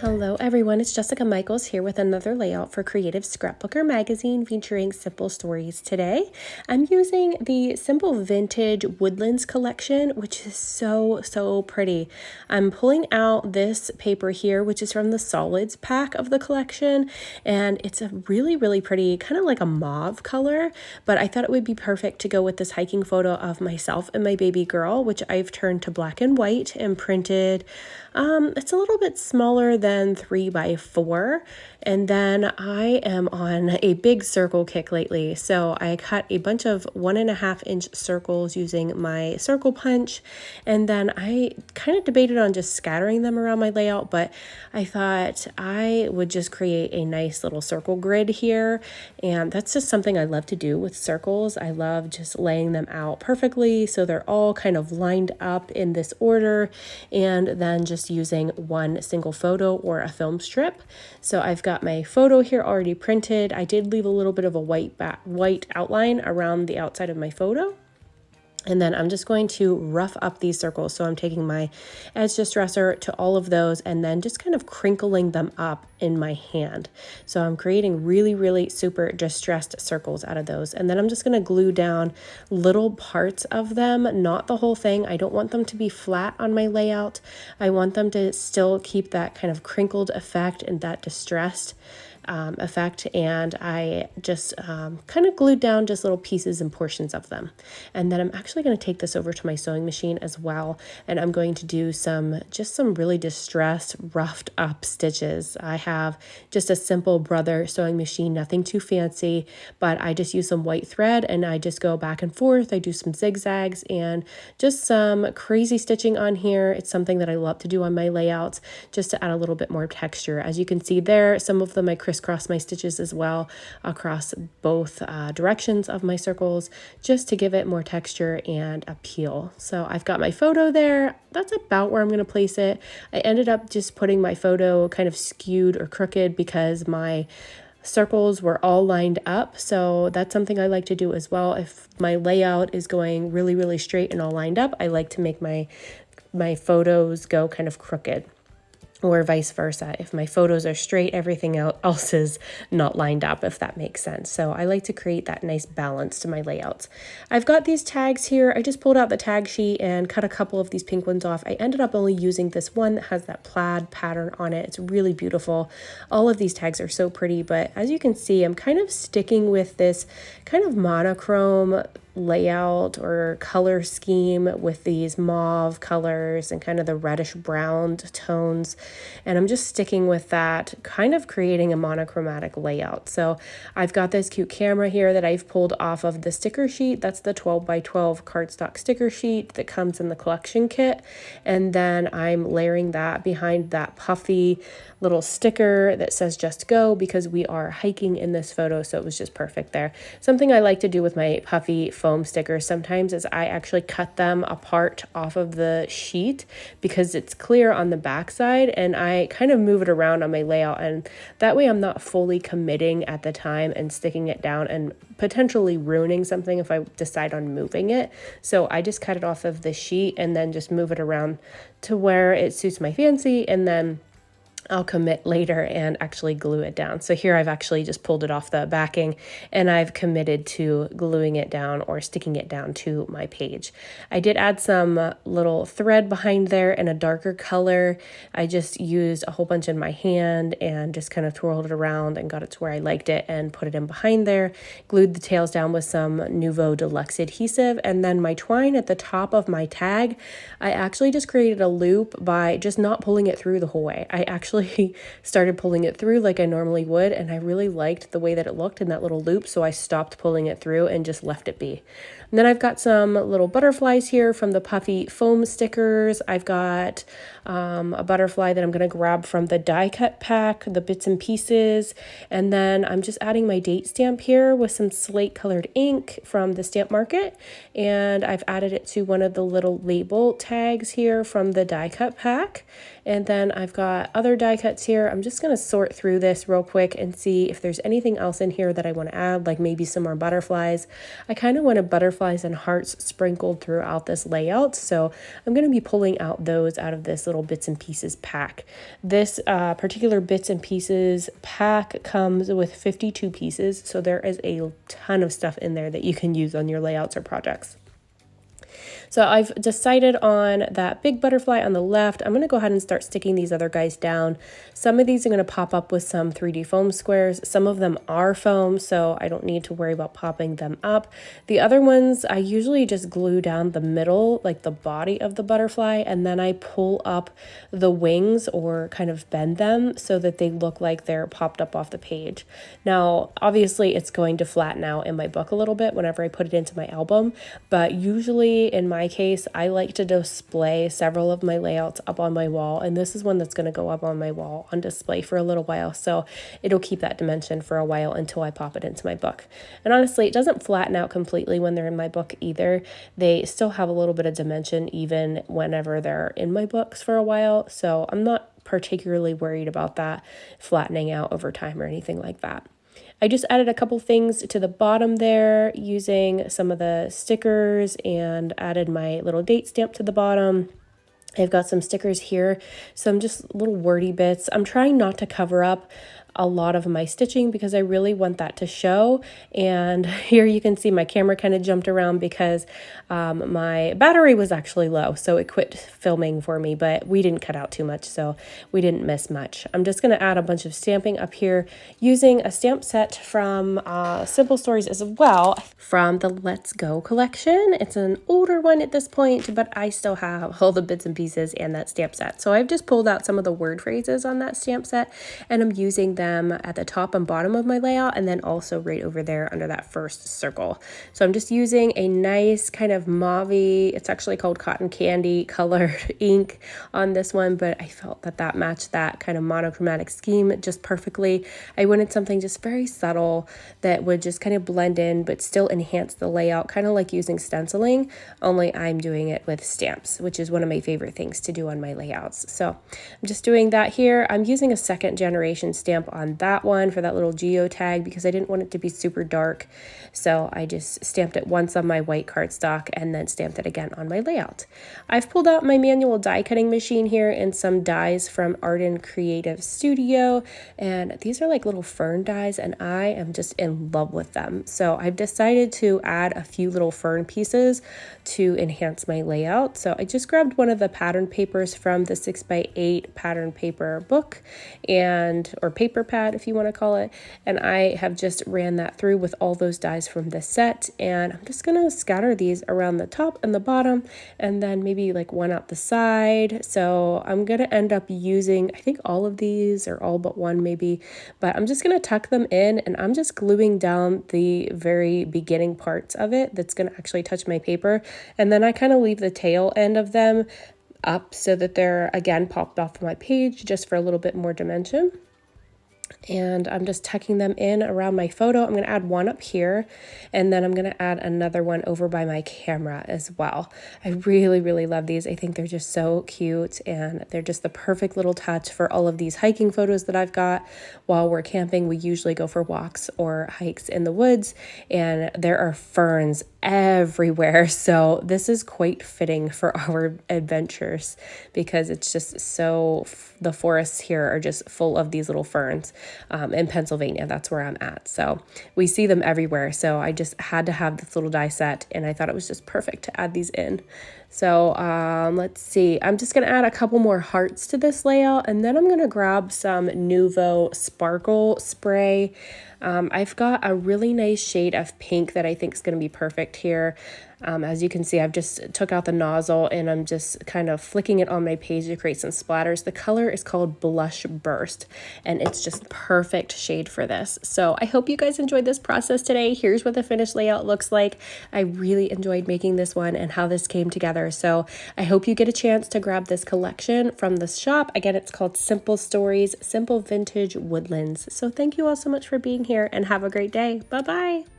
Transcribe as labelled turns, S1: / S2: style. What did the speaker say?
S1: Hello everyone, it's Jessica Micheals here with another layout for Creative Scrapbooker magazine featuring simple stories. Today I'm using the Simple Vintage Woodlands collection, which is so pretty. I'm pulling out this paper here, which is from the solids pack of the collection, and it's a really pretty, kind of like a mauve color, but I thought it would be perfect to go with this hiking photo of myself and my baby girl, which I've turned to black and white and printed. It's a little bit smaller than 3x4, and then I am on a big circle kick lately, so I cut a bunch of 1.5-inch circles using my circle punch, and then I kind of debated on just scattering them around my layout, but I thought I would just create a nice little circle grid here, and that's just something I love to do with circles. I love just laying them out perfectly so they're all kind of lined up in this order, and then just using one single photo or a film strip. So I've got my photo here already printed. I did leave a little bit of a white outline around the outside of my photo. And then I'm just going to rough up these circles. So I'm taking my edge distressor to all of those and then just kind of crinkling them up in my hand. So I'm creating really super distressed circles out of those. And then I'm just going to glue down little parts of them, not the whole thing. I don't want them to be flat on my layout. I want them to still keep that kind of crinkled effect and that distressed effect, and I just kind of glued down just little pieces and portions of them. And then I'm actually going to take this over to my sewing machine as well, and I'm going to do some really distressed, roughed up stitches. I have just a simple brother sewing machine, nothing too fancy, but I just use some white thread and I just go back and forth. I do some zigzags and just some crazy stitching on here. It's something that I love to do on my layouts just to add a little bit more texture. As you can see there, some of them I crisscross my stitches as well across both directions of my circles just to give it more texture and appeal. So I've got my photo there. That's about where I'm going to place it. I ended up just putting my photo kind of skewed or crooked because my circles were all lined up. So that's something I like to do as well. If my layout is going really straight and all lined up, I like to make my photos go kind of crooked. Or vice versa. If my photos are straight, everything else is not lined up, if that makes sense. So I like to create that nice balance to my layouts. I've got these tags here. I just pulled out the tag sheet and cut a couple of these pink ones off. I ended up only using this one that has that plaid pattern on it. It's really beautiful. All of these tags are so pretty, but as you can see, I'm kind of sticking with this kind of monochrome layout or color scheme with these mauve colors and kind of the reddish brown tones, and I'm just sticking with that, kind of creating a monochromatic layout. So I've got this cute camera here that I've pulled off of the sticker sheet. That's the 12x12 cardstock sticker sheet that comes in the collection kit, and then I'm layering that behind that puffy little sticker that says just go, because we are hiking in this photo, so it was just perfect there. Something I like to do with my puffy foam stickers sometimes is I actually cut them apart off of the sheet because it's clear on the back side, and I kind of move it around on my layout, and that way I'm not fully committing at the time and sticking it down and potentially ruining something if I decide on moving it. So I just cut it off of the sheet and then just move it around to where it suits my fancy, and then I'll commit later and actually glue it down. So here I've actually just pulled it off the backing and I've committed to gluing it down or sticking it down to my page. I did add some little thread behind there in a darker color. I just used a whole bunch in my hand and just kind of twirled it around and got it to where I liked it and put it in behind there. Glued the tails down with some Nouveau Deluxe adhesive, and then my twine at the top of my tag, I actually just created a loop by just not pulling it through the whole way. I actually started pulling it through like I normally would, and I really liked the way that it looked in that little loop, so I stopped pulling it through and just left it be. And then I've got some little butterflies here from the puffy foam stickers. I've got a butterfly that I'm going to grab from the die cut pack, the bits and pieces, and then I'm just adding my date stamp here with some slate colored ink from the stamp market, and I've added it to one of the little label tags here from the die cut pack. And then I've got other die cuts here. I'm just going to sort through this real quick and see if there's anything else in here that I want to add, like maybe some more butterflies. I kind of want a butterfly butterflies and hearts sprinkled throughout this layout. So I'm going to be pulling out those out of this little bits and pieces pack. This particular bits and pieces pack comes with 52 pieces. So there is a ton of stuff in there that you can use on your layouts or projects. So I've decided on that big butterfly on the left. I'm going to go ahead and start sticking these other guys down. Some of these are going to pop up with some 3D foam squares. Some of them are foam, so I don't need to worry about popping them up. The other ones, I usually just glue down the middle, like the body of the butterfly, and then I pull up the wings or kind of bend them so that they look like they're popped up off the page. Now, obviously, it's going to flatten out in my book a little bit whenever I put it into my album, but usually in my case, I like to display several of my layouts up on my wall, and this is one that's going to go up on my wall on display for a little while, so it'll keep that dimension for a while until I pop it into my book. And honestly, it doesn't flatten out completely when they're in my book either. They still have a little bit of dimension even whenever they're in my books for a while, so I'm not particularly worried about that flattening out over time or anything like that. I just added a couple things to the bottom there using some of the stickers and added my little date stamp to the bottom. I've got some stickers here, some just little wordy bits. I'm trying not to cover up a lot of my stitching because I really want that to show. And here you can see my camera kind of jumped around because my battery was actually low, so it quit filming for me, but we didn't cut out too much, so we didn't miss much. I'm just going to add a bunch of stamping up here using a stamp set from Simple Stories as well, from the Let's Go collection. It's an older one at this point, but I still have all the bits and pieces and that stamp set. So I've just pulled out some of the word phrases on that stamp set, and I'm using them at the top and bottom of my layout, and then also right over there under that first circle. So I'm just using a nice kind of mauve-y, it's actually called cotton candy colored ink on this one, but I felt that that matched that kind of monochromatic scheme just perfectly. I wanted something just very subtle that would just kind of blend in but still enhance the layout, kind of like using stenciling, only I'm doing it with stamps, which is one of my favorite things to do on my layouts. So I'm just doing that here. I'm using a second generation stamp on that one for that little geotag because I didn't want it to be super dark. So I just stamped it once on my white cardstock and then stamped it again on my layout. I've pulled out my manual die cutting machine here and some dies from Arden Creative Studio. And these are like little fern dies and I am just in love with them. So I've decided to add a few little fern pieces to enhance my layout. So I just grabbed one of the pattern papers from the 6x8 pattern paper book or paper pad if you want to call it, and I have just ran that through with all those dies from the set, and I'm just gonna scatter these around the top and the bottom and then maybe like one out the side. So I'm gonna end up using, I think all of these or all but one maybe, but I'm just gonna tuck them in and I'm just gluing down the very beginning parts of it that's gonna actually touch my paper, and then I kind of leave the tail end of them up so that they're again popped off my page just for a little bit more dimension. And I'm just tucking them in around my photo. I'm going to add one up here, and then I'm going to add another one over by my camera as well. I really, really love these. I think they're just so cute, and they're just the perfect little touch for all of these hiking photos that I've got. While we're camping, we usually go for walks or hikes in the woods, and there are ferns everywhere. So this is quite fitting for our adventures because it's just so, the forests here are just full of these little ferns. In Pennsylvania, that's where I'm at. So we see them everywhere. So I just had to have this little die set, and I thought it was just perfect to add these in. So let's see, I'm just going to add a couple more hearts to this layout, and then I'm going to grab some Nuvo Sparkle Spray. I've got a really nice shade of pink that I think is going to be perfect here. As you can see, I've just took out the nozzle and I'm just kind of flicking it on my page to create some splatters. The color is called Blush Burst, and it's just perfect shade for this. So I hope you guys enjoyed this process today. Here's what the finished layout looks like. I really enjoyed making this one and how this came together. So I hope you get a chance to grab this collection from the shop. Again, it's called Simple Stories, Simple Vintage Woodlands. So thank you all so much for being here and have a great day. Bye-bye.